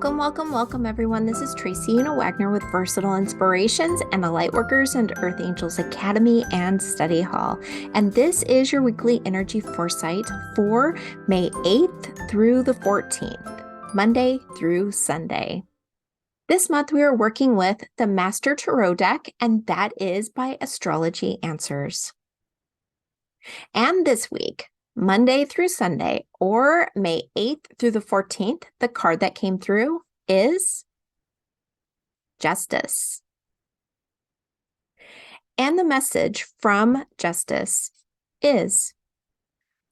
Welcome, everyone. This is Tracy Una Wagner with Versatile Inspirations and the Lightworkers and Earth Angels Academy and Study Hall. And this is your weekly energy foresight for May 8th through the 14th, Monday through Sunday. This month, we are working with the Master Tarot deck, and that is by Astrology Answers. And this week, Monday through Sunday, or May 8th through the 14th, the card that came through is Justice. And the message from Justice is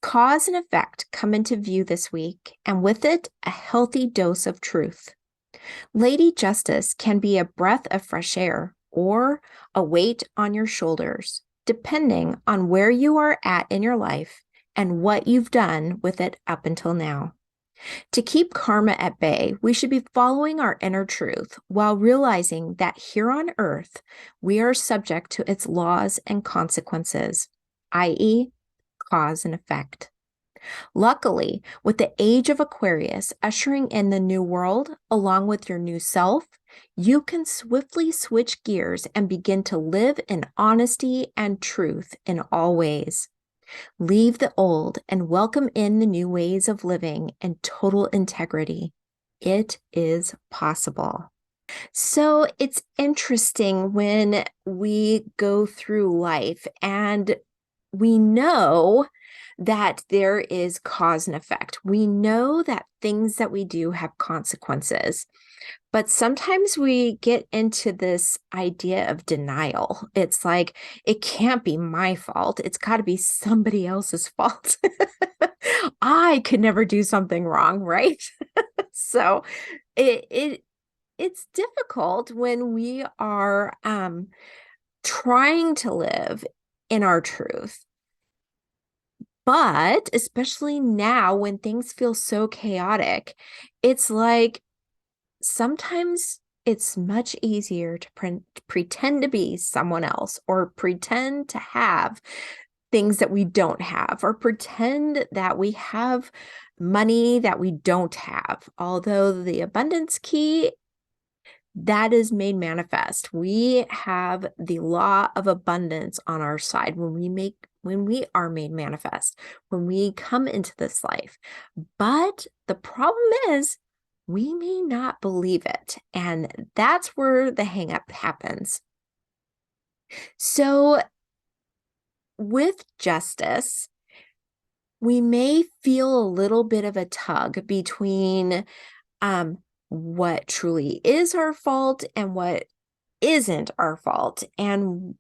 cause and effect come into view this week, and with it, a healthy dose of truth. Lady Justice can be a breath of fresh air or a weight on your shoulders, depending on where you are at in your life and what you've done with it up until now. To keep karma at bay, we should be following our inner truth while realizing that here on earth, we are subject to its laws and consequences, i.e., cause and effect. Luckily, with the Age of Aquarius ushering in the new world, along with your new self, you can swiftly switch gears and begin to live in honesty and truth in all ways. Leave the old and welcome in the new ways of living in total integrity. It is possible. So it's interesting when we go through life and we know that there is cause and effect. We know that things that we do have consequences. But sometimes we get into this idea of denial. It's like, it can't be my fault. It's got to be somebody else's fault. I could never do something wrong, right? So it's difficult when we are trying to live in our truth. But especially now when things feel so chaotic, it's like, sometimes it's much easier to pretend to be someone else, or pretend to have things that we don't have, or pretend that we have money that we don't have. Although the abundance key, that is made manifest. We have the law of abundance on our side when we are made manifest, when we come into this life. But the problem is, we may not believe it. And that's where the hang-up happens. So with Justice, we may feel a little bit of a tug between what truly is our fault and what isn't our fault, and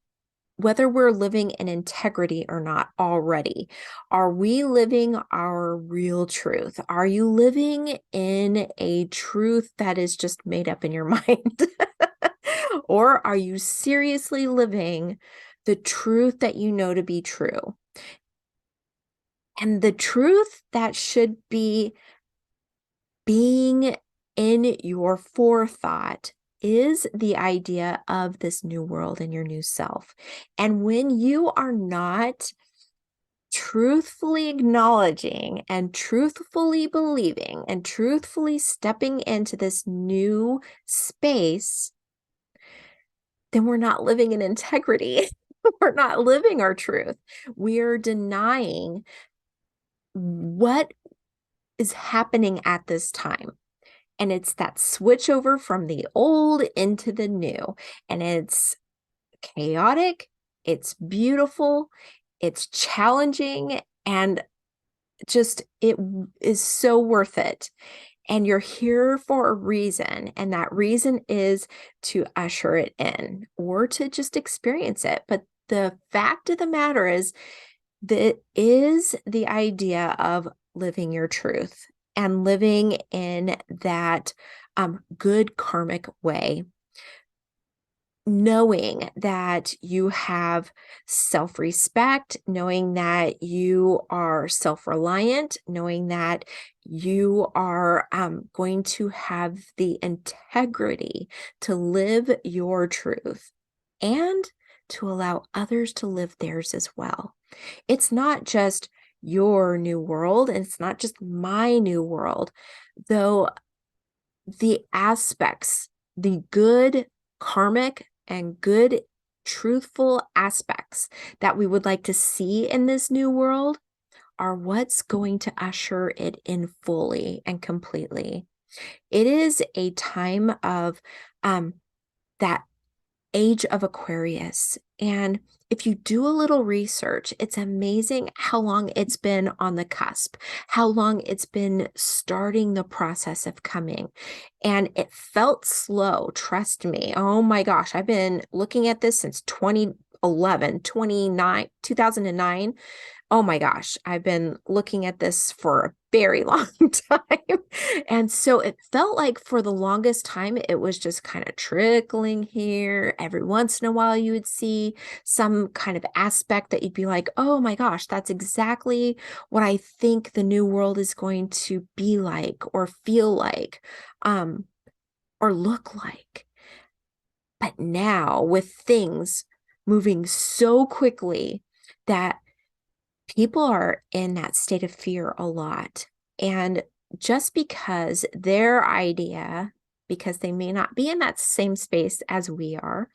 whether we're living in integrity or not already. Are we living our real truth? Are you living in a truth that is just made up in your mind? Or are you seriously living the truth that you know to be true? And the truth that should be being in your forethought is the idea of this new world and your new self. And when you are not truthfully acknowledging and truthfully believing and truthfully stepping into this new space, then we're not living in integrity. We're not living our truth. We're denying what is happening at this time. And it's that switch over from the old into the new. And it's chaotic, it's beautiful, it's challenging, and just it is so worth it. And you're here for a reason. And that reason is to usher it in or to just experience it. But the fact of the matter is, that is the idea of living your truth and living in that good karmic way, knowing that you have self-respect, knowing that you are self-reliant, knowing that you are going to have the integrity to live your truth and to allow others to live theirs as well. It's not just your new world, and it's not just my new world, though the aspects, the good karmic and good truthful aspects that we would like to see in this new world are what's going to usher it in fully and completely. It is a time of that Age of Aquarius. And if you do a little research, it's amazing how long it's been on the cusp, how long it's been starting the process of coming. And it felt slow, trust me. Oh my gosh, I've been looking at this since 2009. Oh my gosh, I've been looking at this for a very long time. And so it felt like for the longest time, it was just kind of trickling here. Every once in a while, you would see some kind of aspect that you'd be like, oh my gosh, that's exactly what I think the new world is going to be like or feel like, or look like. But now with things moving so quickly that people are in that state of fear a lot. And just because their idea, because they may not be in that same space as we are,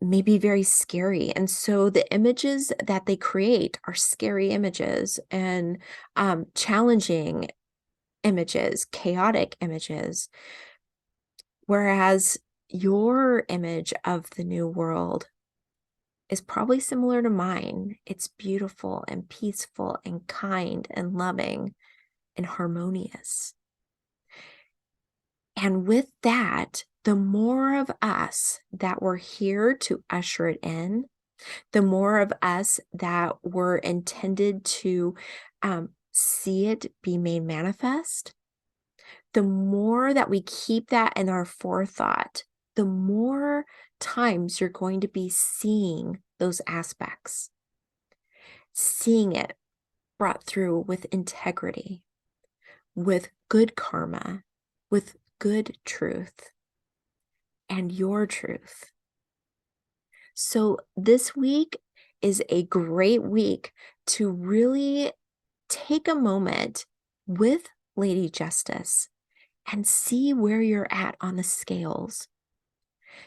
may be very scary. And so the images that they create are scary images and challenging images, chaotic images. Whereas your image of the new world is probably similar to mine. It's beautiful and peaceful and kind and loving and harmonious. And with that, the more of us that were here to usher it in, the more of us that were intended to see it be made manifest, the more that we keep that in our forethought, the more times you're going to be seeing those aspects, seeing it brought through with integrity, with good karma, with good truth, and your truth. So this week is a great week to really take a moment with Lady Justice and see where you're at on the scales.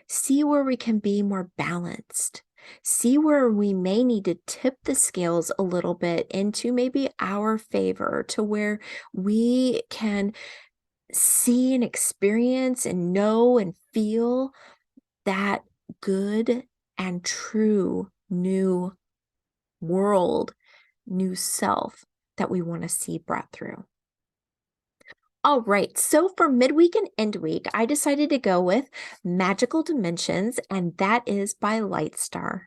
See where we can be more balanced. See where we may need to tip the scales a little bit into maybe our favor, to where we can see and experience and know and feel that good and true new world, new self that we want to see brought through. All right, so for midweek and end week, I decided to go with Magical Dimensions, and that is by Lightstar.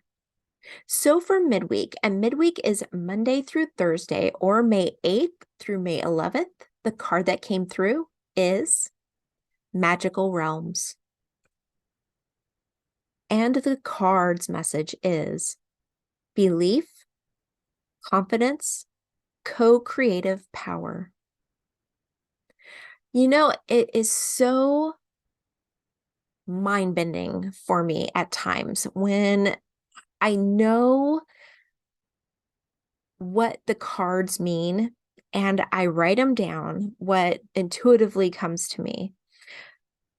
So for midweek, and midweek is Monday through Thursday, or May 8th through May 11th, the card that came through is Magical Realms. And the card's message is belief, confidence, co-creative power. You know, it is so mind-bending for me at times when I know what the cards mean and I write them down, what intuitively comes to me.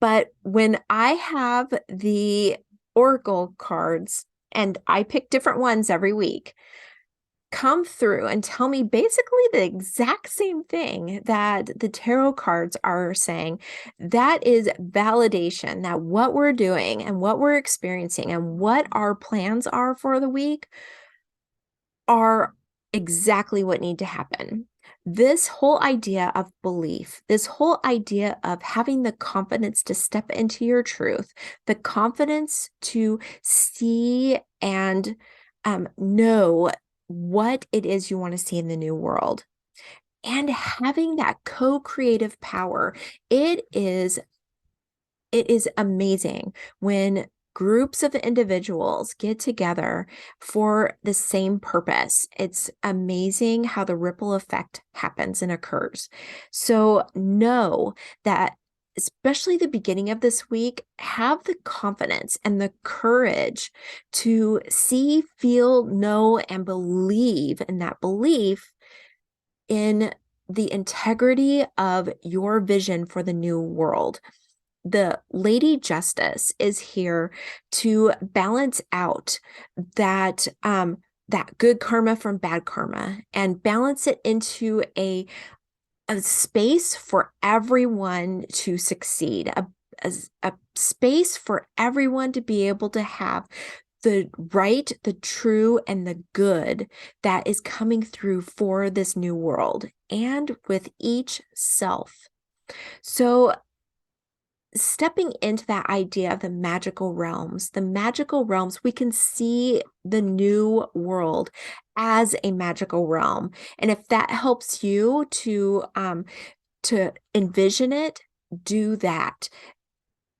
But when I have the Oracle cards, and I pick different ones every week, come through and tell me basically the exact same thing that the tarot cards are saying. That is validation that what we're doing and what we're experiencing and what our plans are for the week are exactly what need to happen. This whole idea of belief, this whole idea of having the confidence to step into your truth, the confidence to see and know what it is you want to see in the new world, and having that co-creative power. It is amazing when groups of individuals get together for the same purpose. It's amazing how the ripple effect happens and occurs. So know that, especially the beginning of this week, have the confidence and the courage to see, feel, know, and believe in that belief in the integrity of your vision for the new world. The Lady Justice is here to balance out that that good karma from bad karma and balance it into a space for everyone to succeed, a space for everyone to be able to have the right, the true, and the good that is coming through for this new world and with each self. So stepping into that idea of the magical realms, we can see the new world as a magical realm. And if that helps you to envision it, do that.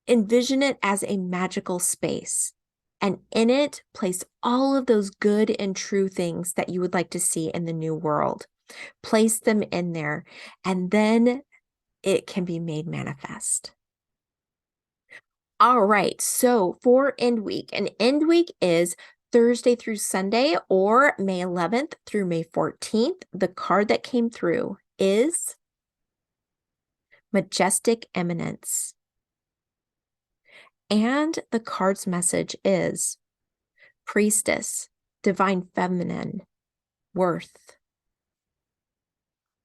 Envision it as a magical space. And in it, place all of those good and true things that you would like to see in the new world. Place them in there, and then it can be made manifest. All right, so for end week, an end week is Thursday through Sunday, or May 11th through May 14th. The card that came through is Majestic Eminence. And the card's message is Priestess, Divine Feminine, Worth.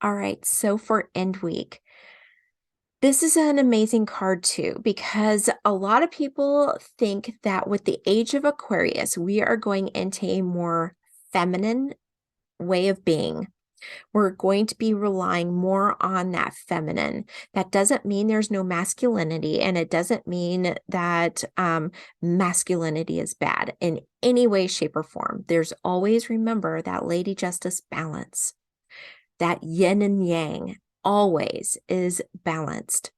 All right, so for end week, this is an amazing card too, because a lot of people think that with the Age of Aquarius, we are going into a more feminine way of being. We're going to be relying more on that feminine. That doesn't mean there's no masculinity, and it doesn't mean that masculinity is bad in any way, shape, or form. There's always, remember, that Lady Justice balance. That yin and yang always is balanced.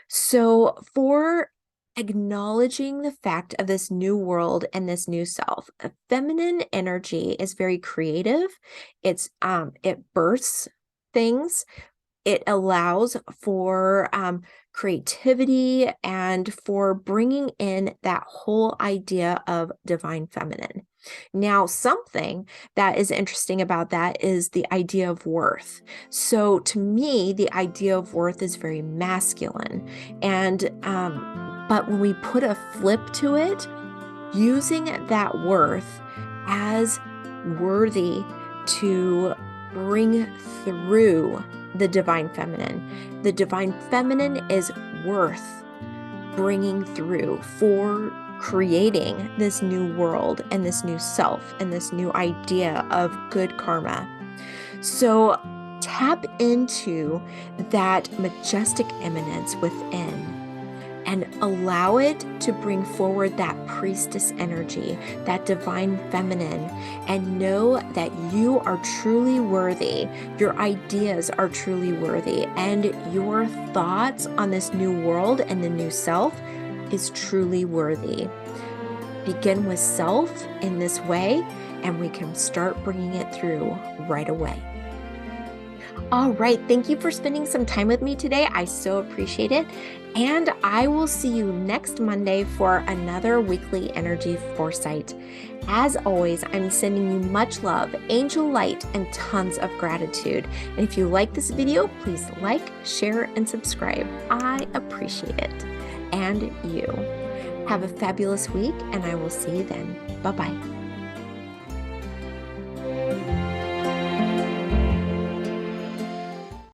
So for acknowledging the fact of this new world and this new self, a feminine energy is very creative. It births things. It allows for creativity and for bringing in that whole idea of divine feminine. Now, something that is interesting about that is the idea of worth. So to me, the idea of worth is very masculine. And but when we put a flip to it, using that worth as worthy to bring through the divine feminine. The divine feminine is worth bringing through for creating this new world and this new self and this new idea of good karma. So tap into that majestic eminence within and allow it to bring forward that priestess energy, that divine feminine, and know that you are truly worthy. Your ideas are truly worthy, and your thoughts on this new world and the new self is truly worthy. Begin with self in this way, and we can start bringing it through right away. All right, thank you for spending some time with me today. I so appreciate it. And I will see you next Monday for another weekly energy foresight. As always, I'm sending you much love, angel light, and tons of gratitude. And if you like this video, please like, share, and subscribe. I appreciate it. And you. Have a fabulous week, and I will see you then. Bye-bye.